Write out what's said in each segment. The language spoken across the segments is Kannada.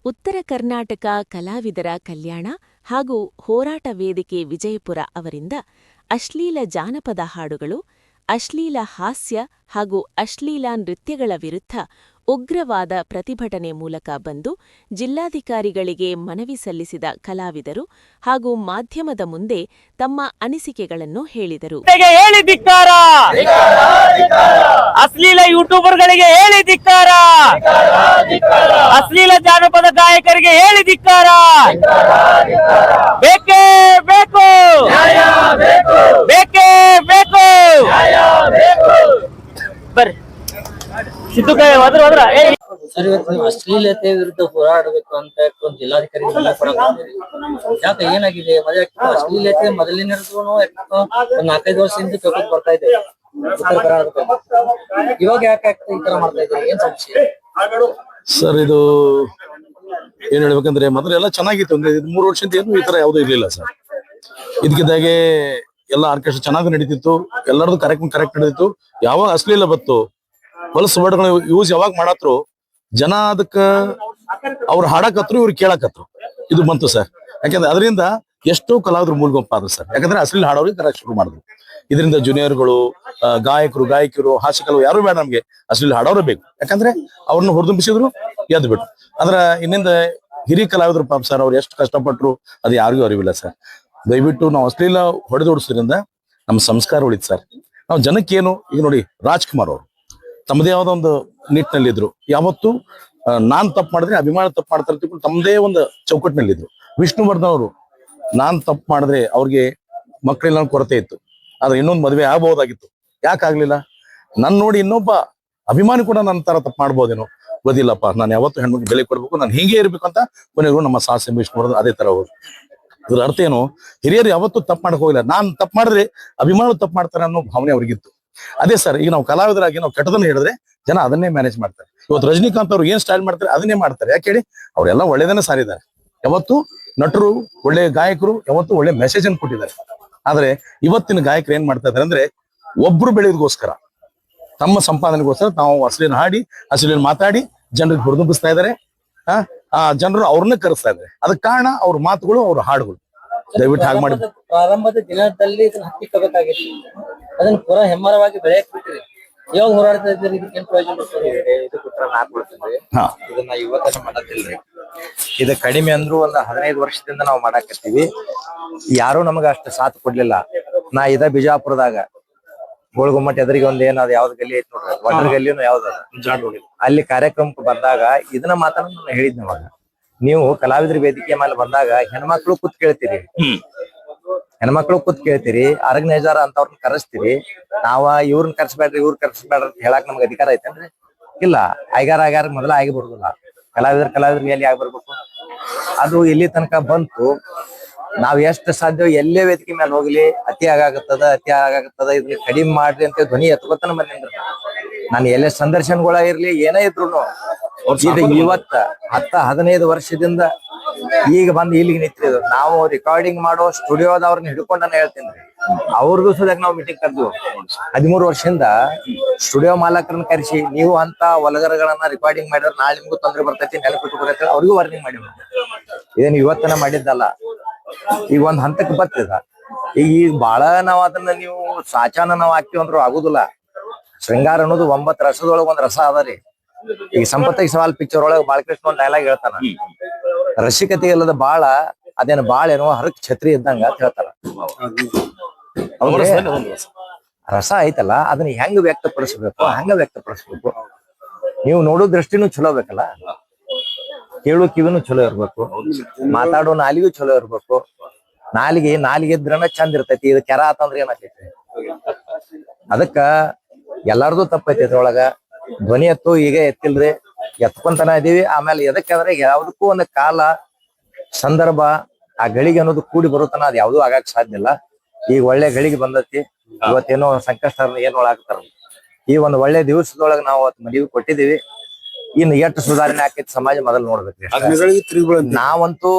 ಉತ್ತರ ಕರ್ನಾಟಕ ಕಲಾವಿದರ ಕಲ್ಯಾಣ ಹಾಗೂ ಹೋರಾಟ ವೇದಿಕೆ ವಿಜಯಪುರ ಅವರಿಂದ ಅಶ್ಲೀಲ ಜಾನಪದ ಹಾಡುಗಳು, ಅಶ್ಲೀಲ ಹಾಸ್ಯ ಹಾಗೂ ಅಶ್ಲೀಲ ನೃತ್ಯಗಳ ವಿರುದ್ಧ ಉಗ್ರವಾದ ಪ್ರತಿಭಟನೆ ಮೂಲಕ ಬಂದು ಜಿಲ್ಲಾಧಿಕಾರಿಗಳಿಗೆ ಮನವಿ ಸಲ್ಲಿಸಿದ ಕಲಾವಿದರು ಹಾಗೂ ಮಾಧ್ಯಮದ ಮುಂದೆ ತಮ್ಮ ಅನಿಸಿಕೆಗಳನ್ನು ಹೇಳಿದರು. ಅಶ್ಲೀಲ ಯೂಟ್ಯೂಬರ್ಗಳಿಗೆ ಹೇಳಿ ಧಿಕ್ಕಾರ, ಅಶ್ಲೀಲ ಜಾನಪದ ಗಾಯಕರಿಗೆ ಹೇಳಿ ಧಿಕ್ಕಾರ. ಬೇಕೇ ಬೇಕು, ಬೇಕೇ ಬೇಕು. ಬರ್ರಿ ಸಿದ್ದುಕಾಯ ಹೋದ್ರ ಹೋದ್ರ ಸರ್, ಇವತ್ತು ಅಶ್ಲೀಲತೆ ವಿರುದ್ಧ ಹೋರಾಡಬೇಕು ಅಂತ ಒಂದು ಜಿಲ್ಲಾಧಿಕಾರಿ ಯಾಕೆ ಏನಾಗಿದೆ? ಅಶ್ಲೀಲತೆ ಮೊದಲಿನಿಂದಲೂ ಒಂದ್ 4-5 ವರ್ಷದಿಂದ ತಗೊಂಡ್ ಬರ್ತಾ ಇದೆ ಉತ್ತರ ಕರ್ನಾಟಕ. ಇವಾಗ ಯಾಕೆ ಈ ತರ ಮಾಡ್ತಾ ಇದ್ದಾರೆ? ಏನ್ ಸಮಸ್ಯೆ ಸರ್? ಇದು ಏನ್ ಹೇಳ್ಬೇಕಂದ್ರೆ ಮೊದಲೆಲ್ಲ ಚೆನ್ನಾಗಿತ್ತು. ಅಂದ್ರೆ 3 ವರ್ಷದಿಂದ ಏನು ಈ ತರ ಯಾವ್ದು ಇರ್ಲಿಲ್ಲ ಸರ್. ಇದಕ್ಕಿದ್ದಾಗೆ ಎಲ್ಲ ಆರ್ಕೆಸ್ಟ್ರಾ ಚೆನ್ನಾಗಿ ನಡೀತಿತ್ತು, ಎಲ್ಲರದು ಕರೆಕ್ಟ್ ನಡೀತಿತ್ತು. ಯಾವಾಗ ಅಶ್ಲೀಲ ಬತ್ತು, ಹೊಲಸು ವರ್ಡ್ಗಳು ಯೂಸ್ ಯಾವಾಗ ಮಾಡತ್ರು, ಜನ ಅದಕ್ಕ ಅವ್ರು ಹಾಡಕತ್ರು, ಇವ್ರು ಕೇಳಕತ್ರು. ಇದು ಬಂತು ಸರ್. ಯಾಕಂದ್ರೆ ಅದರಿಂದ ಎಷ್ಟೋ ಕಲಾವಿದ್ರು ಮೂಲ್ಗೊಂಪಾದ್ರು ಸರ್. ಯಾಕಂದ್ರೆ ಅಶ್ಲೀಲ ಹಾಡೋರಿಗೆ ಕರೆಕ್ಟ್ ಶುರು ಮಾಡಿದ್ರು. ಇದರಿಂದ ಜೂನಿಯರ್ಗಳು, ಗಾಯಕರು, ಹಾಸ್ಯಕರು ಯಾರು ಬೇಡ, ನಮ್ಗೆ ಅಶ್ಲೀಲ ಹಾಡೋರು ಬೇಕು. ಯಾಕಂದ್ರೆ ಅವ್ರನ್ನ ಹೊರದುಂಬಿಸಿದ್ರು, ಎದ್ದು ಬಿಟ್ರು. ಅದ್ರ ಇನ್ನಿಂದ ಹಿರಿಯ ಕಲಾವಿದ್ರು ಪಾಪ ಸರ್, ಅವ್ರು ಎಷ್ಟು ಕಷ್ಟಪಟ್ರು ಅದು ಯಾರಿಗೂ ಅರಿವಿಲ್ಲ ಸರ್. ದಯವಿಟ್ಟು ನಾವು ಅಶ್ಲೀಲ ಹೊಡೆದೋಡಿಸೋದ್ರಿಂದ ನಮ್ಮ ಸಂಸ್ಕಾರ ಉಳಿತು ಸರ್. ನಾವು ಜನಕ್ಕೇನು, ಈಗ ನೋಡಿ ರಾಜ್ಕುಮಾರ್ ಅವರು ತಮ್ಮದೇ ಯಾವ್ದೋ ಒಂದು ನಿಟ್ಟಿನಲ್ಲಿದ್ರು. ಯಾವತ್ತು ನಾನ್ ತಪ್ಪು ಮಾಡಿದ್ರೆ ಅಭಿಮಾನ ತಪ್ಪು ಮಾಡ್ತಾರೆ ತಿಳ್ಕೊಂಡು ತಮ್ಮದೇ ಒಂದು ಚೌಕಟ್ಟಿನಲ್ಲಿದ್ರು. ವಿಷ್ಣುವರ್ಧನ್ ಅವರು ನಾನ್ ತಪ್ಪು ಮಾಡಿದ್ರೆ ಅವ್ರಿಗೆ ಮಕ್ಕಳೆಲ್ಲ ಕೊರತೆ ಇತ್ತು, ಆದ್ರೆ ಇನ್ನೊಂದು ಮದುವೆ ಆಗ್ಬಹುದಾಗಿತ್ತು. ಯಾಕಾಗ್ಲಿಲ್ಲ? ನನ್ ನೋಡಿ ಇನ್ನೊಬ್ಬ ಅಭಿಮಾನಿ ಕೂಡ ನನ್ನ ತರ ತಪ್ಪು ಮಾಡ್ಬೋದೇನೋ, ಗೊತ್ತಿಲ್ಲಪ್ಪ. ನಾನು ಯಾವತ್ತು ಹೆಣ್ಮಕ್ಳು ಬೆಲೆ ಕೊಡ್ಬೇಕು, ನಾನು ಹೀಗೆ ಇರ್ಬೇಕು ಅಂತ ಕೊನೆಗೂ ನಮ್ಮ ಸಾಹಸ ವಿಷ್ಣುವರ್ಧನ್ ಅದೇ ತರ ಹೋದ್ರು. ಇದ್ರ ಅರ್ಥ ಏನು? ಹಿರಿಯರು ಯಾವತ್ತೂ ತಪ್ಪು ಮಾಡಕ್ ಹೋಗಿಲ್ಲ. ನಾನ್ ತಪ್ಪು ಮಾಡಿದ್ರೆ ಅಭಿಮಾನ ತಪ್ಪು ಮಾಡ್ತಾರೆ ಅನ್ನೋ ಭಾವನೆ ಅವ್ರಿಗಿತ್ತು. ಅದೇ ಸರ್, ಈಗ ನಾವು ಕಲಾವಿದರಾಗಿ ನಾವು ಕೆಟ್ಟದನ್ನ ಹೇಳಿದ್ರೆ ಜನ ಅದನ್ನೇ ಮ್ಯಾನೇಜ್ ಮಾಡ್ತಾರೆ. ಇವತ್ತು ರಜನಿಕಾಂತ್ ಅವ್ರು ಏನ್ ಸ್ಟೈಲ್ ಮಾಡ್ತಾರೆ ಅದನ್ನೇ ಮಾಡ್ತಾರೆ. ಯಾಕೆ ಹೇಳಿ? ಅವರೆಲ್ಲ ಒಳ್ಳೇದನ್ನೇ ಸಾರಿದ್ದಾರೆ. ಯಾವತ್ತು ನಟರು, ಒಳ್ಳೆ ಗಾಯಕರು ಯಾವತ್ತು ಒಳ್ಳೆ ಮೆಸೇಜ್ ಅನ್ನು ಕೊಟ್ಟಿದ್ದಾರೆ. ಆದ್ರೆ ಇವತ್ತಿನ ಗಾಯಕರು ಏನ್ ಮಾಡ್ತಾ ಇದಾರೆ ಅಂದ್ರೆ, ಒಬ್ರು ಬೆಳೆಯೋದಕ್ಕೋಸ್ಕರ, ತಮ್ಮ ಸಂಪಾದನೆಗೋಸ್ಕರ ತಾವು ಅಶ್ಲೀಲ ಹಾಡಿ, ಅಶ್ಲೀಲ ಮಾತಾಡಿ ಜನರಿಗೆ ಹುರಿದುಂಬಿಸ್ತಾ ಇದಾರೆ. ಆ ಜನರು ಅವ್ರನ್ನ ಕರೆಸ್ತಾ ಇದಾರೆ. ಅದಕ್ಕೆ ಕಾರಣ ಅವ್ರ ಮಾತುಗಳು, ಅವ್ರ ಹಾಡುಗಳು. ದಯವಿಟ್ಟು ಹಾಗೆ ಮಾಡಿ. ಪ್ರಾರಂಭದ ದಿನದಲ್ಲಿ ಇದನ್ನ ಹತ್ತಿಕ್ಕಬೇಕಾಗಿತ್ತು, ಅದನ್ನ ಪೂರಾ ಹೆಮ್ಮರವಾಗಿ ಬೆಳೆಯಕ್ ಬಿಟ್ರಿ. ಇವಾಗ ಹೋರಾಡ್ತಾ ಇದ್ದೀರಿ, ಇದಕ್ಕೇನ್ ಪ್ರಯೋಜನ? ಇದಕ್ಕೆ ಉತ್ತರ ನಾ ಕೊಡ್ತೀನಿ. ಇದನ್ನ ಇವತ್ತನ ಮಾಡತ್ತಿಲ್ರಿ. ಇದು ಕಡಿಮೆ ಅಂದ್ರು ಒಂದು 15 ವರ್ಷದಿಂದ ನಾವು ಮಾಡಾಕತ್ತೀವಿ. ಯಾರು ನಮಗ ಅಷ್ಟು ಸಾಥ್ ಕೊಡ್ಲಿಲ್ಲ. ನಾ ಬಿಜಾಪುರದಾಗ ಗೋಳ್ಗುಮ್ಮಟ್ ಎದುರಿಗೆ ಒಂದ್ ಏನ್ ಅದ್ ಯಾವ್ದ್ ಗಲ್ಲಿ ಐತಿ ನೋಡ್ರಿ, ವಡ್ರ ಗಲ್ಲಿನೂ ಯಾವ್ದ ಅಲ್ಲಿ ಕಾರ್ಯಕ್ರಮಕ್ಕೆ ಬಂದಾಗ ಇದನ್ನ ಮಾತನ್ನ ನಾನು ಹೇಳಿದ್ನ. ಅವಾಗ ನೀವು ಕಲಾವಿದ್ರ ವೇದಿಕೆ ಮೇಲೆ ಬಂದಾಗ ಹೆಣ್ಮಕ್ಳು ಕೂತ್ ಕೇಳ್ತೀರಿ, ಹೆಣ್ಮಕ್ಳು ಕೂತ್ ಕೇಳ್ತೀರಿ, ಆರ್ಗನೈಸರ್ ಅಂತವ್ರನ್ನ ಕರೆಸ್ತೀರಿ. ಇವ್ರನ್ನ ಕರ್ಸ್ಬೇಡ್ರಿ, ಇವ್ರ ಕರ್ಸ್ಬೇಡ್ರಿ ಅಂತ ಹೇಳಕ್ ನಮ್ಗೆ ಅಧಿಕಾರ ಐತೇನ್ರಿ? ಇಲ್ಲ. ಆಗಾರ ಮೊದಲ ಆಗಿ ಬರುದಿಲ್ಲ. ಕಲಾವಿದ್ರ ಮೇಲೆ ಆಗಿ ಬರ್ಬೇಕು. ಅದು ಇಲ್ಲಿ ತನಕ ಬಂತು. ನಾವ್ ಎಷ್ಟು ಸಾಧ್ಯ ಎಲ್ಲೇ ವೇದಿಕೆ ಮೇಲೆ ಹೋಗ್ಲಿ, ಅತಿ ಆಗಾಗತ್ತದ ಇದನ್ನ ಕಡಿಮೆ ಮಾಡ್ರಿ ಅಂತ ಧ್ವನಿ ಎತ್ಕೊತಾನ ಬಂದಿನ್ರಿ. ನಾನು ಎಲ್ಲೇ ಸಂದರ್ಶನಗಳ ಇರ್ಲಿ, ಏನೇ ಇದ್ರು ಇವತ್ತ 10-15 ವರ್ಷದಿಂದ ಈಗ ಬಂದು ಇಲ್ಲಿಗೆ ನಿಂತಿದ್ರು. ನಾವು ರೆಕಾರ್ಡಿಂಗ್ ಮಾಡೋ ಸ್ಟುಡಿಯೋದವ್ರನ್ನ ಹಿಡ್ಕೊಂಡ ಹೇಳ್ತೀನಿ, ಅವ್ರದ್ದು ಸುಧಾಕ್ ನಾವು ಮೀಟಿಂಗ್ ಕರೆದ್ವು. 13 ವರ್ಷದಿಂದ ಸ್ಟುಡಿಯೋ ಮಾಲಕರನ್ನ ಕರೆಸಿ, ನೀವು ಅಂತ ಒಲಗರಗಳನ್ನ ರೆಕಾರ್ಡಿಂಗ್ ಮಾಡಿದ್ರೆ ನಾಳೆ ನಿಮ್ಗೂ ತೊಂದರೆ ಬರ್ತೈತಿ, ನೆನಪಿಟ್ಟು ಬರ್ತೈತಿ, ಅವ್ರಿಗೂ ವಾರ್ನಿಂಗ್ ಮಾಡಿ. ಇದೇನು ಇವತ್ತನ ಮಾಡಿದ್ದಲ್ಲ, ಈಗ ಒಂದ್ ಹಂತಕ್ಕೆ ಬರ್ತದ. ಈಗ ಬಾಳ ನಾವ್ ಅದನ್ನ ನೀವು ಸಾಚಾನ ನಾವ್ ಹಾಕ್ತಿವ್ ಅಂದ್ರು ಆಗುದಿಲ್ಲ. ಶೃಂಗಾರ ಅನ್ನೋದು 9 ರಸದೊಳಗ ಒಂದ್ ರಸ ಅದರಿ. ಈಗ ಸಂಪತ್ತಿಗೆ ಸವಾಲ್ ಪಿಕ್ಚರ್ ಒಳಗ ಬಾಲಕೃಷ್ಣ ಒಂದ್ ಡೈಲಾಗ್ ಹೇಳ್ತಾನ, ರಸಿಕತೆ ಇಲ್ಲದ ಬಾಳ ಅದೇನು ಬಾಳ ಏನೋ ಹರಕ್ ಛತ್ರಿ ಇದ್ದಂಗ ಅಂತ ಹೇಳ್ತಾರ. ರಸ ಐತಲ್ಲ, ಅದನ್ನ ಹೆಂಗ್ ವ್ಯಕ್ತಪಡಿಸ್ಬೇಕು ಹಂಗ ವ್ಯಕ್ತಪಡಿಸ್ಬೇಕು. ನೀವು ನೋಡೋ ದೃಷ್ಟಿನೂ ಚಲೋ ಬೇಕಲ್ಲ, ಕೇಳೋ ಕಿವಿನೂ ಚಲೋ ಇರ್ಬೇಕು, ಮಾತಾಡೋ ನಾಲಿಗೂ ಚಲೋ ಇರ್ಬೇಕು. ನಾಲಿಗೆ ಇದ್ರನ ಚಂದ ಇರ್ತೈತಿ. ಇದು ಕೆರ ಆತಂದ್ರ ಏನಾಕೈತಿ? ಅದಕ್ಕ ಎಲ್ಲಾರ್ದು ತಪ್ಪೈತಿ. ಅದ್ರೊಳಗ ಧ್ವನಿ ಎತ್ತು ಈಗ ಎತ್ತಿಲ್ರಿ, ಎತ್ಕೊಂತನ ಇದೀವಿ. ಆಮೇಲೆ ಎದಕ್ಕಂದ್ರೆ ಯಾವ್ದಕ್ಕೂ ಒಂದು ಕಾಲ ಸಂದರ್ಭ ಆ ಗಳಿಗೆ ಅನ್ನೋದು ಕೂಡಿ ಬರುತ್ತನ, ಅದ್ ಯಾವ್ದು ಆಗಕ್ ಸಾಧ್ಯ ಇಲ್ಲ. ಈಗ ಒಳ್ಳೆ ಗಳಿಗೆ ಬಂದತಿ. ಇವತ್ತೇನೋ ಸಂಕಷ್ಟ ಏನ್ ಒಳಗಾಗ್ತಾರ. ಈ ಒಂದು ಒಳ್ಳೆ ದಿವಸದೊಳಗ ನಾವು ಮದುವೆ ಕೊಟ್ಟಿದೀವಿ. ಇನ್ನು ಎಷ್ಟು ಸುಧಾರಣೆ ಆಕೈತಿ ಸಮಾಜ ಮೊದಲು ನೋಡ್ಬೇಕ್ರಿ. ನಾವಂತೂ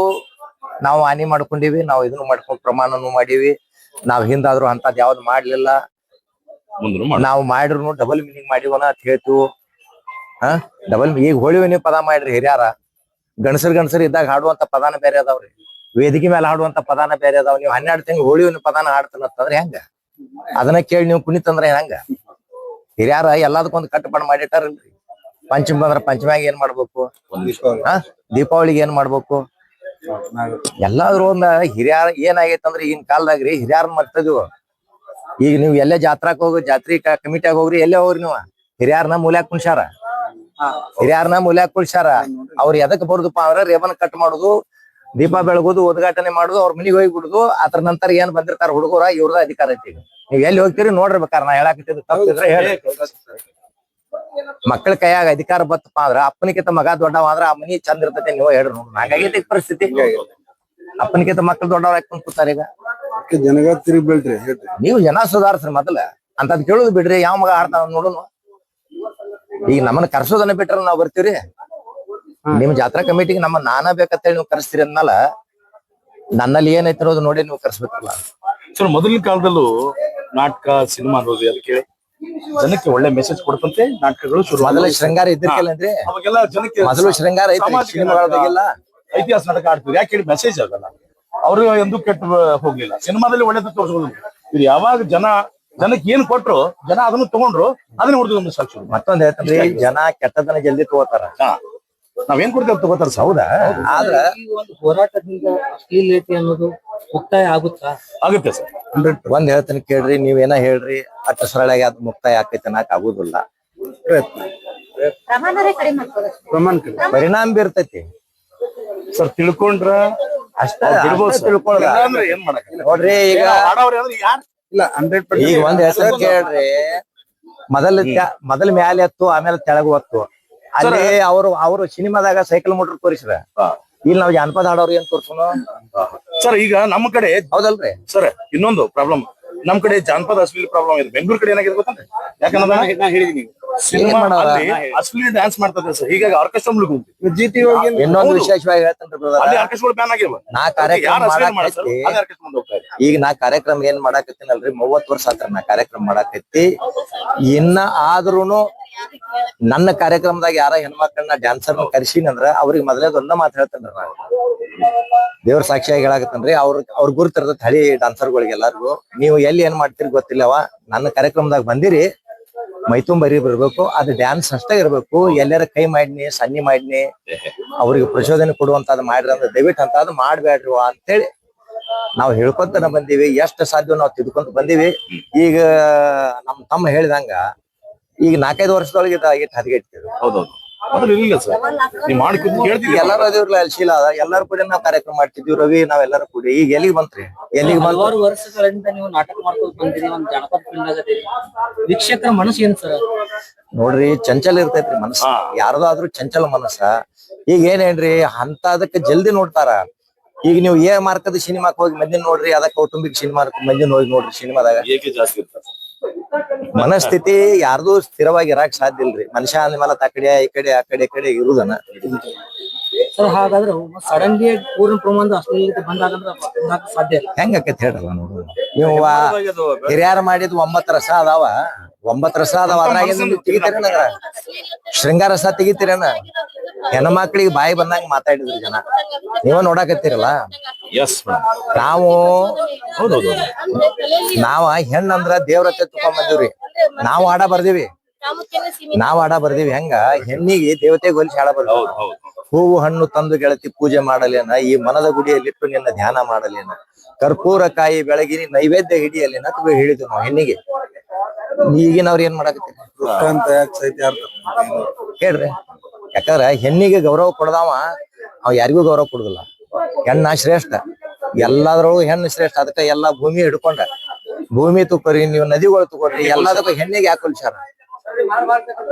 ನಾವು ಹಾನಿ ಮಾಡ್ಕೊಂಡಿವಿ, ನಾವು ಇದನ್ನು ಮಾಡ್ಕೊಂಡ್ ಪ್ರಮಾಣನು ಮಾಡೀವಿ. ನಾವ್ ಹಿಂದಾದ್ರು ಅಂತದ್ ಯಾವ್ದು ಮಾಡ್ಲಿಲ್ಲ. ನಾವು ಮಾಡಿದ್ರು ಡಬಲ್ ಮೀನಿಂಗ್ ಮಾಡಿವನ ಅಂತ ಹೇಳ್ತು. ಡಬಲ್ ಈಗ ಹೋಳಿವೆ ನೀವು ಪದ ಮಾಡ್ರಿ ಹಿರಿಯಾರ, ಗಣಸರ್ ಇದ್ದಾಗ ಹಾಡುವಂತ ಪದಾನ ಬೇರೆ ಅದಾವ್ರಿ, ವೇದಿಕೆ ಮೇಲೆ ಹಾಡುವಂತ ಪದಾನ ಬೇರೆ ಅದಾವ್. ನೀವು 12 ತಿಂಗಳು ಹೋಳಿನ ಪದಾನ ಹಾಡ್ತಾನಂತಂದ್ರೆ ಹೆಂಗ? ಅದನ್ನ ಕೇಳಿ ನೀವು ಕುಣಿತಂದ್ರೆ ಹೆಂಗ? ಹಿರಿಯಾರ ಎಲ್ಲದಕ್ಕೊಂದು ಕಟ್ಟುಪಾಡು ಮಾಡಿಟ್ಟಾರಲ್ರಿ. ಪಂಚಮಿ ಬಂದ್ರ ಪಂಚಮ್ಯಾಗ ಏನ್ ಮಾಡ್ಬೇಕು, ದೀಪಾವಳಿಗೆ ಏನ್ ಮಾಡ್ಬೇಕು, ಎಲ್ಲಾದ್ರೂ ಒಂದ ಹಿರಿಯಾರ ಏನಾಗೈತಂದ್ರ ಈಗಿನ ಕಾಲದಾಗ್ರಿ ಹಿರಿಯಾರ ಮರ್ತದಿವ. ಈಗ ನೀವು ಎಲ್ಲೇ ಜಾತ್ರಾಕ್ ಹೋಗಿ ಜಾತ್ರಿ ಕಮಿಟಿಯಾಗ ಹೋಗ್ರಿ, ಎಲ್ಲೇ ಹೋಗ್ರಿ ನೀವು ಹಿರಿಯಾರನ ಮೂಲ್ಯಾಕ್ ಕುಣ್ಸಾರ, ಅವ್ರ ಎದಕ್ ಬರುದಪ್ಪ ಅಂದ್ರ ರೇಬನ್ ಕಟ್ ಮಾಡುದು, ದೀಪ ಬೆಳಗುದು, ಉದ್ಘಾಟನೆ ಮಾಡುದು, ಅವ್ರ ಮನಿಗ್ ಹೋಗಿ ಬಿಡುದು. ಅದ್ರ ನಂತರ ಏನ್ ಬಂದಿರ್ತಾರ ಹುಡುಗರ, ಇವ್ರದ ಅಧಿಕಾರ ಐತಿ. ನೀವ್ ಎಲ್ಲಿ ಹೋಗ್ತೀರಿ ನೋಡ್ರಿ, ಬೇಕಾರ ನಾ ಹೇಳಾಕತ್ತಿದ್ ತಪ್ಪಿದ್ರೆ ಹೇಳಿ. ಮಕ್ಕಳ ಕೈಯಾಗ ಅಧಿಕಾರ ಬತ್ತಪ್ಪ ಅಂದ್ರ ಅಪ್ಪನಿಕಿಂತ ಮಗ ದೊಡ್ಡವ ಅಂದ್ರ ಆ ಮನಿ ಚಂದ ಇರ್ತೈತಿ. ನೀವು ಹೇಳ್ರಿ, ಹಂಗಾಗೈತಿ ಪರಿಸ್ಥಿತಿ. ಅಪ್ಪನಿಕಿಂತ ಮಕ್ಕಳು ದೊಡ್ಡವ್ರ ಹಾಕೊಂಡ್ ಕೂತಾರ. ಈಗ ಜನಗ ತಿರುಗಿ ಬೀಳ್ರಿ, ನೀವು ಜನ ಸುಧಾರಿಸ್ರಿ ಮೊದಲ ಅಂತದ್ ಕೇಳುದು ಬಿಡ್ರಿ. ಯಾವ ಮಗ ಆಡ್ತಾವ ನೋಡುನು. ಈಗ ನಮ್ಮನ್ನ ಕರ್ಸೋದನ್ನ ಬಿಟ್ರ ನಾವ್ ಬರ್ತೀವ್ರಿ. ನಿಮ್ ಜಾತ್ರಾ ಕಮಿಟಿಗೆ ನಮ್ಮ ನಾನಾ ಬೇಕಂತೇಳಿ ನೀವು ಕರೆಸ್ತೀರಿ ಅಂದ್ಮೇಲ ನನ್ನಲ್ಲಿ ಏನೈತಿ ಅನ್ನೋದು ನೋಡಿ ನೀವು ಕರ್ಸ್ಬೇಕಲ್ಲ. ಸರ್, ಮೊದಲಿನ ಕಾಲದಲ್ಲೂ ನಾಟಕ, ಸಿನಿಮಾ ಅನ್ನೋದು ಅದಕ್ಕೆ ಜನಕ್ಕೆ ಒಳ್ಳೆ ಮೆಸೇಜ್ ಕೊಡ್ತಂತೆ ನಾಟಕಗಳು ಶುರು. ಮೊದಲ ಶೃಂಗಾರ ಇದ್ದಿರ್ಕಿಲ್ಲನ್ರಿ, ಅವಾಗೆಲ್ಲ ಜನಕ್ಕೆ ಮೊದಲು ಶೃಂಗಾರ ಐತಿ ಸಿನಿಮಾಗಳದಾಗೆಲ್ಲ. ಇತಿಹಾಸ ನಾಟಕ ಆಡ್ತೀವಿ, ಯಾಕೆ ಹೇಳಿ ಮೆಸೇಜ್ ಆಗಲ್ಲ. ಅವ್ರು ಎಂದೂ ಕೆಟ್ಟು ಹೋಗ್ಲಿಲ್ಲ. ಸಿನಿಮಾದಲ್ಲಿ ಒಳ್ಳೇದು ತೋರಿಸೋದು. ಇದು ಯಾವಾಗ ಜನಕ್ಕೆ ಏನ್ ಕೊಟ್ರು, ಜನ ಅದನ್ನು ತಗೊಂಡ್ರು, ಅದನ್ನ ಹುಡುಗ ಸಾಕ್ಷಿ. ಮತ್ತೊಂದ್ ಹೇಳ್ತಂದ್ರಿ, ಜನ ಕೆಟ್ಟದನ್ನ ಜಲ್ದಿ ತಗೋತಾರ, ನಾವೇನ್ ಕೊಡ್ತೇವೆ ತಗೋತಾರ. ಹೌದಾ? ಆದ್ರ ಈ ಒಂದು ಹೋರಾಟದಿಂದ ಅಶ್ಲೀಲತೆ ಅನ್ನೋದು ಮುಕ್ತಾಯ ಆಗುತ್ತಾ? ಆಗುತ್ತೆ ಸರ್. ಒಂದ್ ಹೇಳ್ತೀನಿ ಕೇಳ್ರಿ, ನೀವೇನ ಹೇಳ್ರಿ, ಅಷ್ಟ ಸರಳಾಗಿ ಅದ್ ಮುಕ್ತಾಯ ಆಕೈತಿ ಅನ್ನಕ್ ಆಗುದಿಲ್ಲ. ಪ್ರಮಾಣ ಕಡೆ ಪರಿಣಾಮ ಬೀರ್ತೈತಿ ಸರ್. ತಿಳ್ಕೊಂಡ್ರ ಅಷ್ಟ ತಿಳ್ಕೊಳ್ಳ. ಅಂದ್ರೆ ಏನ್ ಮಾಡಕ್ ನೋಡ್ರಿ, ಈಗ ಆಡವ್ರಿ ಅಂದ್ರೆ ಯಾರು ಇಲ್ಲ 100%. ಈಗ ಒಂದ್ ಹೆಸರು ಕೇಳ್ರಿ, ಮೊದಲ ಮ್ಯಾಲೆ ಎತ್ತು, ಆಮೇಲೆ ತೆಳಗು ಹೊತ್ತು. ಅಲ್ಲಿ ಅವ್ರು ಸಿನಿಮಾದಾಗ ಸೈಕಲ್ ಮೋಟರ್ ತೋರಿಸ್ರ. ಇಲ್ಲಿ ನಾವ್ ಜಾನಪದ ಹಾಡೋರು ಏನ್ ತೋರ್ಸೋಣ ಸರ್? ಈಗ ನಮ್ಮ ಕಡೆ ಹೌದಲ್ರಿ ಸರ್, ಇನ್ನೊಂದು ಪ್ರಾಬ್ಲಮ್ ನಮ್ ಕಡೆ ಜಾನಪದ ಅಶ್ಲೀಲ ಪ್ರಾಬ್ಲಮ್ ಇದೆ. ಬೆಂಗಳೂರು ಕಡೆ ಏನಾಗಿದೆ ಗೊತ್ತಂದ್ರೆ, ಯಾಕಂದ್ರೆ ನಾ ಹೇಳಿದೀನಿ, ಸಿನಿಮಾ ಅಶ್ಲೀಲ ಡ್ಯಾನ್ಸ್ ಮಾಡ್ತದೆ ಸರ್. ಹೀಗಾಗಿ ಆರ್ಕೆಸ್ಟ್ರಾ ಮುಳುಗ್ ಹೋಗ್ತೀವಿ. ಜಿಟಿ ಹೋಗಿ ಇನ್ನೊಂದು ವಿಶೇಷವಾಗಿ ಹೇಳ್ತೇನ್ರಿ brother, ಅಲ್ಲಿ ಆರ್ಕೆಸ್ಟ್ರಾಗಳು ಬ್ಯಾನ್ ಆಗಿಲ್ಲ. ನಾ ಕಾರ್ಯಕ್ರಮ ಮಾಡಾಕತ್ತಿ. ಈಗ ನಾ ಕಾರ್ಯಕ್ರಮ ಏನ್ ಮಾಡಾಕತ್ತೀನಲ್ರಿ, 30 ವರ್ಷ ಆತ್ರ ನಾ ಕಾರ್ಯಕ್ರಮ ಮಾಡಾಕತ್ತಿ. ಇನ್ನ ಆದ್ರೂನು ನನ್ನ ಕಾರ್ಯಕ್ರಮದಾಗ ಯಾರ ಹೆಣ್ಮಕ್ಳನ್ನ ಡ್ಯಾನ್ಸರ್ ಕರ್ಸಿನಂದ್ರ ಅವ್ರಿಗೆ ಮೊದಲೇ ಒಂದ ಮಾತು ಹೇಳ್ತೇನ್ರಿ. ನಾನು ದೇವ್ರ ಸಾಕ್ಷಿಯಾಗಿ ಹೇಳಾಕತ್ತೇನ್ರಿ, ಅವ್ರ ಗುರುತಿರ್ತೈತಿ ಹಳಿ ಡಾನ್ಸರ್ಗಳಿಗೆ ಎಲ್ಲಾರ್ಗು. ನೀವು ಎಲ್ಲಿ ಏನ್ ಮಾಡ್ತೀರಿ ಗೊತ್ತಿಲ್ಲವ, ನನ್ನ ಕಾರ್ಯಕ್ರಮದಾಗ ಬಂದಿರಿ, ಮೈತುಂಬರಿ ಬರ್ಬೇಕು, ಅದು ಡ್ಯಾನ್ಸ್ ಅಷ್ಟೇ ಇರ್ಬೇಕು. ಎಲ್ಲಾರ ಕೈ ಮಾಡಿನಿ, ಸನ್ನಿ ಮಾಡಿನಿ, ಅವ್ರಿಗೆ ಪ್ರಚೋದನೆ ಕೊಡುವಂತದ್ ಮಾಡ್ರಿ ಅಂದ್ರೆ ದಯವಿಟ್ಟು ಅಂತದ್ ಮಾಡ್ಬೇಡ್ರಿ ಅಂತೇಳಿ ನಾವ್ ಹೇಳ್ಕೊಂತನ ಬಂದೀವಿ. ಎಷ್ಟು ಸಾಧ್ಯ ನಾವ್ ತಿದ್ಕೊಂತ ಬಂದೀವಿ. ಈಗ ನಮ್ ತಮ್ಮ ಹೇಳಿದಂಗ ಈಗ 4-5 ವರ್ಷದೊಳಗೆ ಇಟ್ಟು ಹದಗೆಟ್ಟಿದ್ರು. ಹೌದೌದು, ಮೊದಲು ಇರ್ಲಿಲ್ಲ ಸರ್. ನೀವು ಮಾಡ್ಕೊಂಡು ಕೇಳ್ತೀವಿ, ಎಲ್ಲಾರು ಅದಿವ್ರಲ್ಲ, ಶೀಲ ಅದ, ಎಲ್ಲಾರು ಕೂಡ ನಾವ್ ಕಾರ್ಯಕ್ರಮ ಮಾಡ್ತಿದ್ವಿ. ರವಿ ನಾವೆಲ್ಲರೂ ಕೂಡಿ ಈಗ ಎಲ್ಲಿಗೆ ಬಂತ್ರಿ, ಎಲ್ಲಿಗೆ ಬಂತು? ಹಲವಾರು ವರ್ಷಗಳಿಂದ ನೀವು ನಾಟಕ ಮಾಡ್ಕೊಂಡು ಬಂದಿರಿ, ಒಂದ್ ಜನಪದ ಫೀಲ್ಡ್ ಆಗದಿರಿ. ವೀಕ್ಷಕರ ಮನಸ್ಸು ಏನ್ ಸರ್? ನೋಡ್ರಿ, ಚಂಚಲ ಇರ್ತೈತ್ರಿ ಮನಸ್ಸ, ಯಾರ್ದಾದ್ರೂ ಚಂಚಲ ಮನಸ್ಸ. ಈಗ ಏನೇನ್ರಿ ಅಂತದಕ್ಕೆ ಜಲ್ದಿ ನೋಡ್ತಾರ. ಈಗ ನೀವು ಮಾರ್ಕದ ಸಿನಿಮಾಕ್ ಹೋಗಿ ಮಂದಿನ ನೋಡ್ರಿ, ಅದ ಕೌಟುಂಬಿಕ ಸಿನಿಮಾ ಮಂದಿನ ಹೋಗಿ ನೋಡ್ರಿ, ಸಿನಿಮಾದಾಗ ಏಕೆ ಜಾಸ್ತಿ ಇರ್ತದೆ. ಮನಸ್ಥಿತಿ ಯಾರ್ದು ಸ್ಥಿರವಾಗಿ ಇರಾಕ್ ಸಾಧ್ಯ ಇಲ್ರಿ. ಮನುಷ್ಯ ಅಂದ್ಮೇಲೆ ಈ ಕಡೆ ಆ ಕಡೆ ಇರುದನ. ಸರ್, ಹಾಗಾದ್ರೆ ಸಡನ್ಲಿ ಪೂರ್ಣ ಪ್ರಮಾಣದ ಅಶ್ಲೀಲತೆ ಬಂದಾಗಂದ್ರೆ ಸಾಧ್ಯ ಇಲ್ಲ. ಹೆಂಗ ಆಕೈತಿ ಹೇಳ್ರಲ್ಲ ನೋಡು. ನೀವು ಹಿರಿಯಾರ ಮಾಡಿದ್ 9 ರಸ ಅದಾವ, 9 ರಸ ಅದಾವ. ಅದ್ರಾಗ ತೆಗಿತೀರೇನ? ಶೃಂಗಾರ ರಸ ತೆಗಿತೀರೇನ? ಹೆಣ್ಮಕ್ಳಿಗೆ ಬಾಯಿ ಬಂದಂಗ ಮಾತಾಡಿದ್ರಿ ಜನ, ನೀವ ನೋಡಾಕತ್ತೀರಲ್ಲ. ನಾವ ಹೆಣ್ಣಂದ್ರ ದೇವ್ರ ಹತ್ರ ತಕೊಂಡ್ ಬಂದಿವ್ರಿ. ನಾವು ಹಾಡ ಬರ್ದಿವಿ. ಹೆಂಗ ಹೆಣ್ಣಿಗೆ ದೇವತೆಗೆ ಹೋಲಿಸಿ ಹಾಡ ಬರ್ತೀವಿ. ಹೂವು ಹಣ್ಣು ತಂದು ಗೆಳತಿ ಪೂಜೆ ಮಾಡಲೇನ, ಈ ಮನದ ಗುಡಿಯಲ್ಲಿಟ್ಟು ನಿನ್ನ ಧ್ಯಾನ ಮಾಡಲೇನ, ಕರ್ಪೂರ ಕಾಯಿ ಬೆಳಗಿನಿ ನೈವೇದ್ಯ ಹಿಡಿಯಲೇನ ಅಂತ ಹೇಳಿದ್ವಿ ನಾವು ಹೆಣ್ಣಿಗೆ. ಈಗಿನವ್ರ ಏನ್ ಮಾಡಾಕತ್ತೀರಿ ಹೇಳ್ರಿ? ಯಾಕಂದ್ರ ಹೆಣ್ಣಿಗೆ ಗೌರವ ಕೊಡದವ ಅವ್ ಯಾರಿಗೂ ಗೌರವ ಕೊಡುದಿಲ್ಲ. ಹೆಣ್ಣ ಶ್ರೇಷ್ಠ, ಎಲ್ಲಾದ್ರೊಳಗೂ ಹೆಣ್ಣು ಶ್ರೇಷ್ಠ. ಅದಕ್ಕ ಎಲ್ಲಾ ಭೂಮಿ ಹಿಡ್ಕೊಂಡ, ಭೂಮಿ ತಗೋರಿ, ನೀವು ನದಿಗಳು ತಗೋರಿ, ಎಲ್ಲದಕ್ಕೂ ಹೆಣ್ಣಿಗೆ ಯಾಕೆ ಹೋಲಿಸ್ಯಾರ?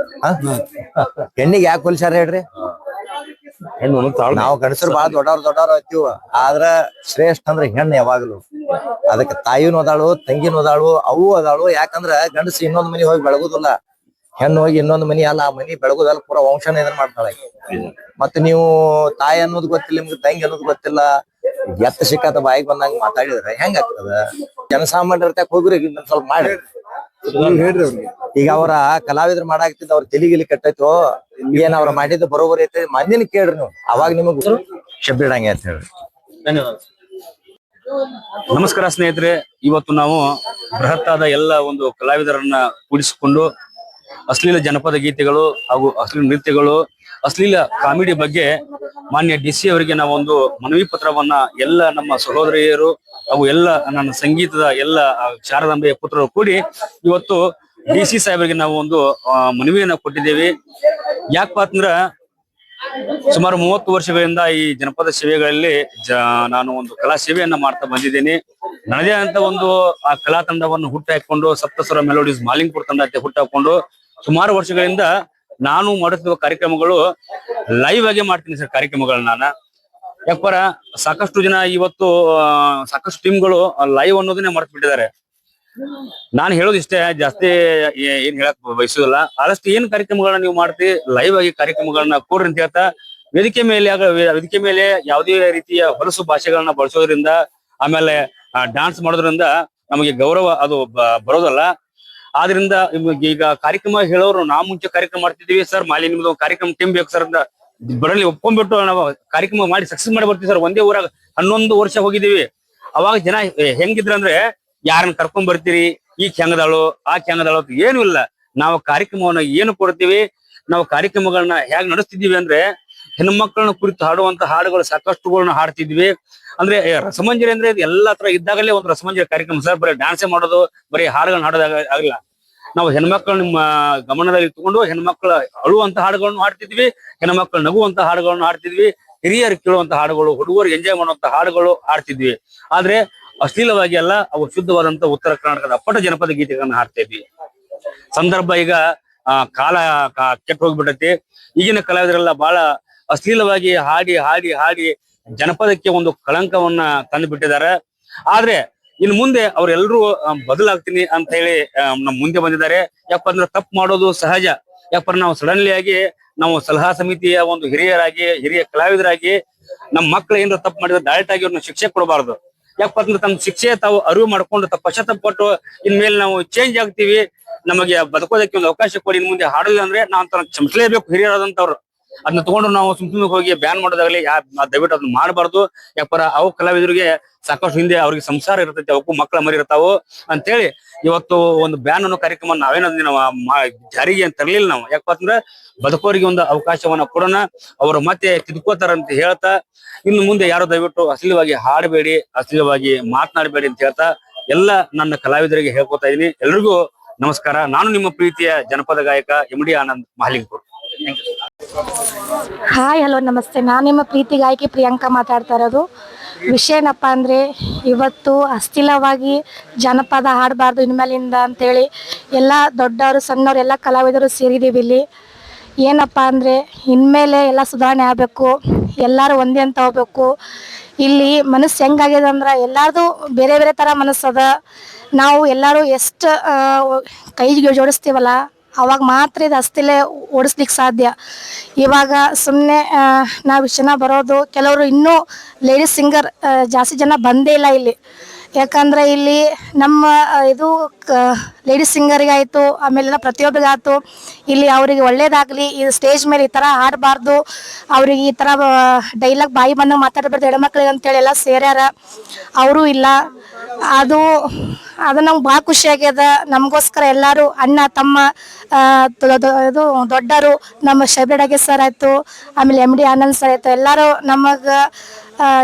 ಹೆಣ್ಣಿಗೆ ಯಾಕೆ ಹೋಲಿಸ್ಯಾರ ಹೇಳ್ರಿ? ನಾವು ಗಂಡಸರು ಬಾಳ ದೊಡ್ಡವ್ರ ಹತ್ತೀವ, ಆದ್ರ ಶ್ರೇಷ್ಠ ಅಂದ್ರೆ ಹೆಣ್ಣು ಯಾವಾಗ್ಲು. ಅದಕ್ಕೆ ತಾಯಿನೂ ಅದಾಳು, ತಂಗಿನೂ ಅದಾಳು, ಅವು ಅದಾಳು. ಯಾಕಂದ್ರ ಗಂಡಸ ಇನ್ನೊಂದ್ ಮನಿ ಹೋಗಿ ಬೆಳಗುದಿಲ್ಲ, ಹೆಣ್ಣು ಹೋಗಿ ಇನ್ನೊಂದ್ ಮನಿ ಅಲ್ಲ, ಆ ಮನಿ ಬೆಳಗುದಲ್ಲ, ಪೂರಾ ವಂಶನ ಇದನ್ನ ಮಾಡ್ತಾಳೆ. ಮತ್ತೆ ನೀವು ತಾಯಿ ಅನ್ನೋದು ಗೊತ್ತಿಲ್ಲ, ನಿಮ್ಗೆ ತಂಗಿ ಅನ್ನೋದು ಗೊತ್ತಿಲ್ಲ, ಎತ್ತ ಸಿಕ್ಕಾತ ಬಾಯಿಗೆ ಬಂದಂಗ ಮಾತಾಡಿದ್ರೆ ಹೆಂಗ ಆಗ್ತದ? ಜನಸಾಮಾನ್ಯರ ತಕ್ಕ ಹೋಗ್ರಿ, ಸ್ವಲ್ಪ ಮಾಡಿ ಹೇಳ್ರಿ ಅವ್ರಿಗೆ. ಈಗ ಅವರ ಕಲಾವಿದ್ರು ಮಾಡಾಕ್ತಿದ್ ಅವ್ರ ತೆಲಿಗಿಲಿ ಕೆಟ್ಟೈತೋ, ಏನ್ ಅವ್ರ ಮಾಡಿದ್ದು ಬರೋಬರಿ ಐತೆ ಮಂದಿನ ಕೇಳ್ರಿ ನೀವು, ಅವಾಗ ನಿಮಗ್ ಶಬ್ಬಿಡಂಗೆ ಅಂತ ಹೇಳಿ. ಧನ್ಯವಾದ. ನಮಸ್ಕಾರ ಸ್ನೇಹಿತರೆ, ಇವತ್ತು ನಾವು ಬೃಹತ್ತಾದ ಎಲ್ಲ ಒಂದು ಕಲಾವಿದರನ್ನ ಕೂಡಿಸಿಕೊಂಡು ಅಶ್ಲೀಲ ಜನಪದ ಗೀತೆಗಳು ಹಾಗೂ ಅಶ್ಲೀಲ ನೃತ್ಯಗಳು, ಅಶ್ಲೀಲ ಕಾಮಿಡಿ ಬಗ್ಗೆ ಮಾನ್ಯ DC ಅವರಿಗೆ ನಾವೊಂದು ಮನವಿ ಪತ್ರವನ್ನ ಎಲ್ಲ ನಮ್ಮ ಸಹೋದರಿಯರು ಹಾಗೂ ಎಲ್ಲ ನನ್ನ ಸಂಗೀತದ ಎಲ್ಲ ಶಾರದಾಂಬೆಯ ಪುತ್ರರು ಕೂಡಿ ಇವತ್ತು DC ಸಾಹೇಬರಿಗೆ ನಾವು ಒಂದು ಮನವಿಯನ್ನ ಕೊಟ್ಟಿದ್ದೇವೆ. ಯಾಕಪ್ಪ ಅಂತಂದ್ರ ಸುಮಾರು 30 ವರ್ಷಗಳಿಂದ ಈ ಜನಪದ ಸೇವೆಗಳಲ್ಲಿ ನಾನು ಒಂದು ಕಲಾ ಸೇವೆಯನ್ನ ಮಾಡ್ತಾ ಬಂದಿದ್ದೇನೆ. ನನ್ನದೇ ಅಂತ ಒಂದು ಆ ಕಲಾ ತಂಡವನ್ನು ಹುಟ್ಟಾಕೊಂಡು ಸಪ್ತಸ್ವರ ಮೆಲೋಡೀಸ್ ಮಾಲಿಂಗ್ಪುರ್ ತಂಡ ಅಂತ ಹುಟ್ಟಾಕೊಂಡು ಸುಮಾರು ವರ್ಷಗಳಿಂದ ನಾನು ಮಾಡುತ್ತಿರುವ ಕಾರ್ಯಕ್ರಮಗಳು ಲೈವ್ ಆಗಿ ಮಾಡ್ತೀನಿ ಸರ್ ಕಾರ್ಯಕ್ರಮಗಳನ್ನ ನಾನು. ಯಾಕಂದ್ರ ಸಾಕಷ್ಟು ಜನ ಇವತ್ತು ಸಾಕಷ್ಟು ಟೀಮ್ಗಳು ಲೈವ್ ಅನ್ನೋದನ್ನೇ ಮರ್ತು ಬಿಟ್ಟಿದ್ದಾರೆ. ನಾನು ಹೇಳೋದಿಷ್ಟೇ, ಜಾಸ್ತಿ ಏನ್ ಹೇಳಕ್ ಬಯಸೋದಿಲ್ಲ. ಆದಷ್ಟು ಏನ್ ಕಾರ್ಯಕ್ರಮಗಳನ್ನ ನೀವು ಮಾಡ್ತಿ ಲೈವ್ ಆಗಿ ಕಾರ್ಯಕ್ರಮಗಳನ್ನ ಕೊಡ್ರಿ ಅಂತ ಹೇಳ್ತಾ, ವೇದಿಕೆ ಮೇಲೆ ಯಾವುದೇ ರೀತಿಯ ಹೊಲಸು ಭಾಷೆಗಳನ್ನ ಬಳಸೋದ್ರಿಂದ ಆಮೇಲೆ ಡಾನ್ಸ್ ಮಾಡೋದ್ರಿಂದ ನಮಗೆ ಗೌರವ ಅದು ಬರೋದಲ್ಲ. ಆದ್ರಿಂದ ಈಗ ಕಾರ್ಯಕ್ರಮ ಹೇಳೋರು ನಾವು ಮುಂಚೆ ಕಾರ್ಯಕ್ರಮ ಮಾಡ್ತಿದೀವಿ ಸರ್, ಮಾಲಿ ನಿಮ್ದು ಕಾರ್ಯಕ್ರಮ ಟೀಮ್ ಬೇಕು ಸರ್ ಅಂತ ಬರಲಿ ಒಪ್ಕೊಂಡ್ಬಿಟ್ಟು ನಾವು ಕಾರ್ಯಕ್ರಮ ಮಾಡಿ ಸಕ್ಸಸ್ ಮಾಡಿ ಬರ್ತೀವಿ ಸರ್. ಒಂದೇ ಊರಾಗ 11 ವರ್ಷ ಹೋಗಿದ್ದೀವಿ. ಅವಾಗ ಜನ ಹೆಂಗಿದ್ರಂದ್ರೆ ಯಾರನ್ನ ಕರ್ಕೊಂಡ್ ಬರ್ತೀರಿ, ಈ ಹೆಂಗದಾಳು ಆ ಹೆಂಗದಾಳು ಅಂತ ಏನು ಇಲ್ಲ. ನಾವು ಕಾರ್ಯಕ್ರಮವನ್ನ ಏನು ಕೊಡ್ತೀವಿ, ನಾವು ಕಾರ್ಯಕ್ರಮಗಳನ್ನ ಹೇಗ್ ನಡೆಸ್ತಿದೀವಿ ಅಂದ್ರೆ ಹೆಣ್ಮಕ್ಳನ್ನ ಕುರಿತು ಹಾಡುವಂತ ಹಾಡುಗಳು ಸಾಕಷ್ಟುಗಳನ್ನ ಹಾಡ್ತಿದ್ವಿ. ಅಂದ್ರೆ ರಸಮಂಜರಿ ಅಂದ್ರೆ ಎಲ್ಲಾ ತರ ಇದ್ದಾಗಲೇ ಒಂದು ರಸಮಂಜರಿ ಕಾರ್ಯಕ್ರಮ ಸರ್. ಬರೀ ಡ್ಯಾನ್ಸೇ ಮಾಡೋದು, ಬರೀ ಹಾಡುಗಳನ್ನ ಹಾಡೋದಾಗ ಆಗಿಲ್ಲ. ನಾವು ಹೆಣ್ಮಕ್ಳು ನಿಮ್ಮ ಗಮನದಲ್ಲಿ ಇಟ್ಕೊಂಡು ಹೆಣ್ಮಕ್ಳು ಅಳುವಂತ ಹಾಡುಗಳನ್ನು ಹಾಡ್ತಿದ್ವಿ, ಹೆಣ್ಮಕ್ಳು ನಗುವಂತ ಹಾಡುಗಳನ್ನು ಹಾಡ್ತಿದ್ವಿ, ಹಿರಿಯರು ಕೇಳುವಂತ ಹಾಡುಗಳು, ಹುಡುಗರು ಎಂಜಾಯ್ ಮಾಡುವಂತ ಹಾಡುಗಳು ಹಾಡ್ತಿದ್ವಿ. ಆದ್ರೆ ಅಶ್ಲೀಲವಾಗಿ ಅಲ್ಲ, ಅವು ಶುದ್ಧವಾದಂತ ಉತ್ತರ ಕರ್ನಾಟಕದ ಅಪ್ಪಟ ಜನಪದ ಗೀತೆಗಳನ್ನ ಹಾಡ್ತಾ ಇದ್ವಿ. ಸಂದರ್ಭ ಈಗ ಕಾಲ ಕೆಟ್ಟ ಹೋಗ್ಬಿಟ್ಟೈತಿ. ಈಗಿನ ಕಲಾವಿದರೆಲ್ಲ ಬಹಳ ಅಶ್ಲೀಲವಾಗಿ ಹಾಡಿ ಹಾಡಿ ಹಾಡಿ ಜನಪದಕ್ಕೆ ಒಂದು ಕಳಂಕವನ್ನ ತಂದು ಬಿಟ್ಟಿದ್ದಾರೆ. ಆದ್ರೆ ಇನ್ನು ಮುಂದೆ ಅವ್ರೆಲ್ರೂ ಬದಲಾಗ್ತೀನಿ ಅಂತ ಹೇಳಿ ನಮ್ ಮುಂದೆ ಬಂದಿದ್ದಾರೆ. ಯಾಕಪ್ಪ ಅಂದ್ರೆ ತಪ್ಪು ಮಾಡೋದು ಸಹಜ. ಯಾಕಂದ್ರೆ ನಾವು ಸಡನ್ಲಿ ಆಗಿ ನಾವು ಸಲಹಾ ಸಮಿತಿಯ ಒಂದು ಹಿರಿಯ ಕಲಾವಿದರಾಗಿ ನಮ್ಮ ಮಕ್ಳು ಏನಾರ ತಪ್ಪು ಮಾಡಿದ್ರೆ ಡೈರೆಕ್ಟ್ ಆಗಿ ಅವ್ರನ್ನ ಶಿಕ್ಷೆ ಕೊಡಬಾರ್ದು. ಯಾಕಪ್ಪ ಅಂದ್ರೆ ತಮ್ಮ ಶಿಕ್ಷೆ ತಾವು ಅರಿವು ಮಾಡ್ಕೊಂಡು ಪಶ್ಚಾತ್ತಾಪ ಪಟ್ಟು ಇನ್ಮೇಲೆ ನಾವು ಚೇಂಜ್ ಆಗ್ತೀವಿ, ನಮಗೆ ಬದುಕೋದಕ್ಕೆ ಒಂದು ಅವಕಾಶ ಕೊಡಿ, ಇನ್ ಮುಂದೆ ಹಾಡಲಿಲ್ಲ ಅಂದ್ರೆ ನಾವು ಕ್ಷಮಿಸಲೇಬೇಕು ಹಿರಿಯರಾದಂತವ್ರು. ಅದನ್ನ ತಗೊಂಡು ನಾವು ಸುಮ್ಮನೆ ಹೋಗಿ ಬ್ಯಾನ್ ಮಾಡೋದಾಗ್ಲಿ ದಯವಿಟ್ಟು ಅದನ್ನ ಮಾಡಬಾರ್ದು. ಯಾಕಂದ್ರೆ ಅವು ಕಲಾವಿದರಿಗೆ ಸಾಕಷ್ಟು ಹಿಂದೆ ಅವ್ರಿಗೆ ಸಂಸಾರ ಇರ್ತೈತಿ, ಅವಕ್ಕೂ ಮಕ್ಕಳ ಮರಿ ಇರ್ತಾವು ಅಂತೇಳಿ ಇವತ್ತು ಒಂದು ಬ್ಯಾನ್ ಅನ್ನೋ ಕಾರ್ಯಕ್ರಮ ನಾವೇನಂದ್ರೆ ನಾವು ಜಾರಿಗೆ ಅಂತ ತರಲಿಲ್ಲ ನಾವು. ಯಾಕಪ್ಪ ಅಂದ್ರೆ ಬದುಕೋರಿಗೆ ಒಂದು ಅವಕಾಶವನ್ನ ಕೊಡೋಣ, ಅವರು ಮತ್ತೆ ತಿದ್ಕೋತಾರ ಅಂತ ಹೇಳ್ತಾ, ಇನ್ನು ಮುಂದೆ ಯಾರು ದಯವಿಟ್ಟು ಅಶ್ಲೀಲವಾಗಿ ಹಾಡಬೇಡಿ, ಅಶ್ಲೀಲವಾಗಿ ಮಾತನಾಡಬೇಡಿ ಅಂತ ಹೇಳ್ತಾ ಎಲ್ಲ ನನ್ನ ಕಲಾವಿದರಿಗೆ ಹೇಳ್ಕೊತಾ ಇದೀನಿ. ಎಲ್ರಿಗೂ ನಮಸ್ಕಾರ. ನಾನು ನಿಮ್ಮ ಪ್ರೀತಿಯ ಜನಪದ ಗಾಯಕ MD Anand Malingpur. Hi hello ನಮಸ್ತೆ. ನಾನು ನಿಮ್ಮ ಪ್ರೀತಿ ಗಾಯಕಿ ಪ್ರಿಯಾಂಕಾ ಮಾತಾಡ್ತಾ ಇರೋದು. ವಿಷಯ ಏನಪ್ಪ ಅಂದರೆ, ಇವತ್ತು ಅಶ್ಲೀಲವಾಗಿ ಜನಪದ ಹಾಡಬಾರ್ದು ಇನ್ಮೇಲಿಂದ ಅಂತೇಳಿ ಎಲ್ಲ ದೊಡ್ಡವರು ಸಣ್ಣವರು ಎಲ್ಲ ಕಲಾವಿದರು ಸೇರಿದ್ದೀವಿ ಇಲ್ಲಿ. ಏನಪ್ಪ ಅಂದರೆ ಇನ್ಮೇಲೆ ಎಲ್ಲ ಸುಧಾರಣೆ ಆಗಬೇಕು, ಎಲ್ಲರೂ ಒಂದೇ ಅಂತ ಹೋಗ್ಬೇಕು. ಇಲ್ಲಿ ಮನಸ್ಸು ಹೆಂಗಾಗಿದೆ ಅಂದ್ರೆ ಎಲ್ಲರದು ಬೇರೆ ಬೇರೆ ಥರ ಮನಸ್ಸದ. ನಾವು ಎಲ್ಲರೂ ಎಷ್ಟು ಕೈ ಜೋಡಿಸ್ತೀವಲ್ಲ ಅವಾಗ ಮಾತ್ರ ಇದು ಅಷ್ಟೇ ಓಡಿಸ್ಲಿಕ್ಕೆ ಸಾಧ್ಯ. ಇವಾಗ ಸುಮ್ಮನೆ ನಾವು ಇಷ್ಟು ಜನ ಬರೋದು, ಕೆಲವರು ಇನ್ನೂ ಲೇಡೀಸ್ ಸಿಂಗರ್ ಜಾಸ್ತಿ ಜನ ಬಂದೇ ಇಲ್ಲ ಇಲ್ಲಿ. ಯಾಕಂದರೆ ಇಲ್ಲಿ ನಮ್ಮ ಇದು ಲೇಡೀಸ್ ಸಿಂಗರಿಗಾಯಿತು, ಆಮೇಲೆಲ್ಲ ಪ್ರತಿಯೊಬ್ಬರಿಗಾಯ್ತು, ಇಲ್ಲಿ ಅವರಿಗೆ ಒಳ್ಳೇದಾಗಲಿ, ಈ ಸ್ಟೇಜ್ ಮೇಲೆ ಈ ಥರ ಹಾಡಬಾರ್ದು, ಅವ್ರಿಗೆ ಈ ಥರ ಡೈಲಾಗ್ ಬಾಯಿ ಬಂದಾಗ ಮಾತಾಡಬಾರ್ದು ಹೆಣ್ಮಕ್ಳಿಗೆ ಅಂತೇಳಿ ಎಲ್ಲ ಸೇರ್ಯಾರ. ಅವರು ಇಲ್ಲ. ಅದು ನಮ್ಗೆ ಭಾಳ ಖುಷಿಯಾಗ್ಯದ. ನಮಗೋಸ್ಕರ ಎಲ್ಲರೂ ಅಣ್ಣ ತಮ್ಮ ಇದು ದೊಡ್ಡರು, ನಮ್ಮ ಶಬರಿಡಾಗೆ ಸರ್ ಆಯಿತು, ಆಮೇಲೆ MD ಆನಂದ್ ಸರ್ ಆಯಿತು, ಎಲ್ಲರೂ ನಮಗೆ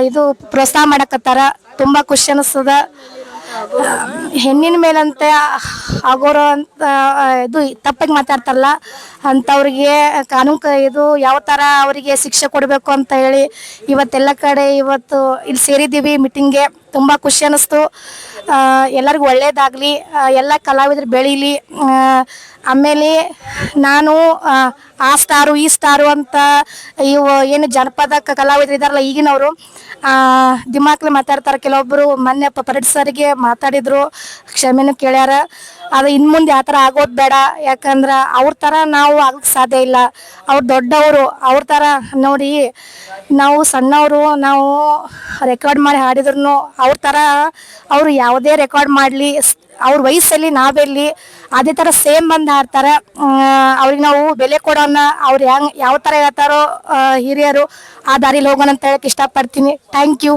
ಇದು ಪ್ರೋತ್ಸಾಹ ಮಾಡಕತ್ತಾರ. ತುಂಬ ಖುಷಿ ಅನ್ನಿಸ್ತದ. ಹೆಣ್ಣಿನ ಮೇಲಂತೆ ಆಗೋರು ಅಂತ ಇದು ತಪ್ಪಾಗಿ ಮಾತಾಡ್ತಾರಲ್ಲ ಅಂಥವ್ರಿಗೆ ಕಾನೂನು ಇದು ಯಾವ ಥರ ಅವರಿಗೆ ಶಿಕ್ಷೆ ಕೊಡಬೇಕು ಅಂತ ಹೇಳಿ ಇವತ್ತೆಲ್ಲ ಕಡೆ ಇವತ್ತು ಇಲ್ಲಿ ಸೇರಿದ್ದೀವಿ ಮೀಟಿಂಗ್ಗೆ. ತುಂಬ ಖುಷಿ ಅನ್ನಿಸ್ತು. ಎಲ್ಲರಿಗೂ ಒಳ್ಳೇದಾಗಲಿ, ಎಲ್ಲ ಕಲಾವಿದರು ಬೆಳೀಲಿ. ಆಮೇಲೆ ನಾನು ಆ ಸ್ಟಾರು ಈ ಸ್ಟಾರು ಅಂತ ಇವು ಏನು ಜನಪದ ಕಲಾವಿದರು ಇದ್ದಾರಲ್ಲ ಈಗಿನವರು ದಿಮಾಕ್ಲಿ ಮಾತಾಡ್ತಾರೆ. ಕೆಲವೊಬ್ಬರು ಮೊನ್ನೆ ಪರೇಡ್ ಸರ್ಗೆ ಮಾತಾಡಿದ್ರು, ಕ್ಷಮೆನೂ ಕೇಳ್ಯಾರ. ಅದು ಇನ್ ಮುಂದೆ ಆ ಥರ ಆಗೋದು ಬೇಡ. ಯಾಕಂದ್ರೆ ಅವ್ರ ಥರ ನಾವು ಆಗಕ್ಕೆ ಸಾಧ್ಯ ಇಲ್ಲ. ಅವ್ರು ದೊಡ್ಡವರು, ಅವ್ರ ಥರ ನೋಡಿ ನಾವು ಸಣ್ಣವರು, ನಾವು ರೆಕಾರ್ಡ್ ಮಾಡಿ ಹಾಡಿದ್ರು ಅವ್ರ ಥರ ಅವರು ಯಾವುದೇ ರೆಕಾರ್ಡ್ ಮಾಡಲಿ, ಅವ್ರ ವಯಸ್ಸಲ್ಲಿ ನಾವೆಲ್ಲಿ ಅದೇ ಥರ ಸೇಮ್ ಬಂದು ಹಾಡ್ತಾರೆ. ಅವ್ರಿಗೆ ನಾವು ಬೆಲೆ ಕೊಡೋಣ. ಅವ್ರು ಯಾವ ಥರ ಹೇಳ್ತಾರೋ ಹಿರಿಯರು ಆ ದಾರಿಲಿ ಹೋಗೋಣ ಅಂತ ಹೇಳಕ್ಕೆ ಇಷ್ಟಪಡ್ತೀನಿ. Thank you.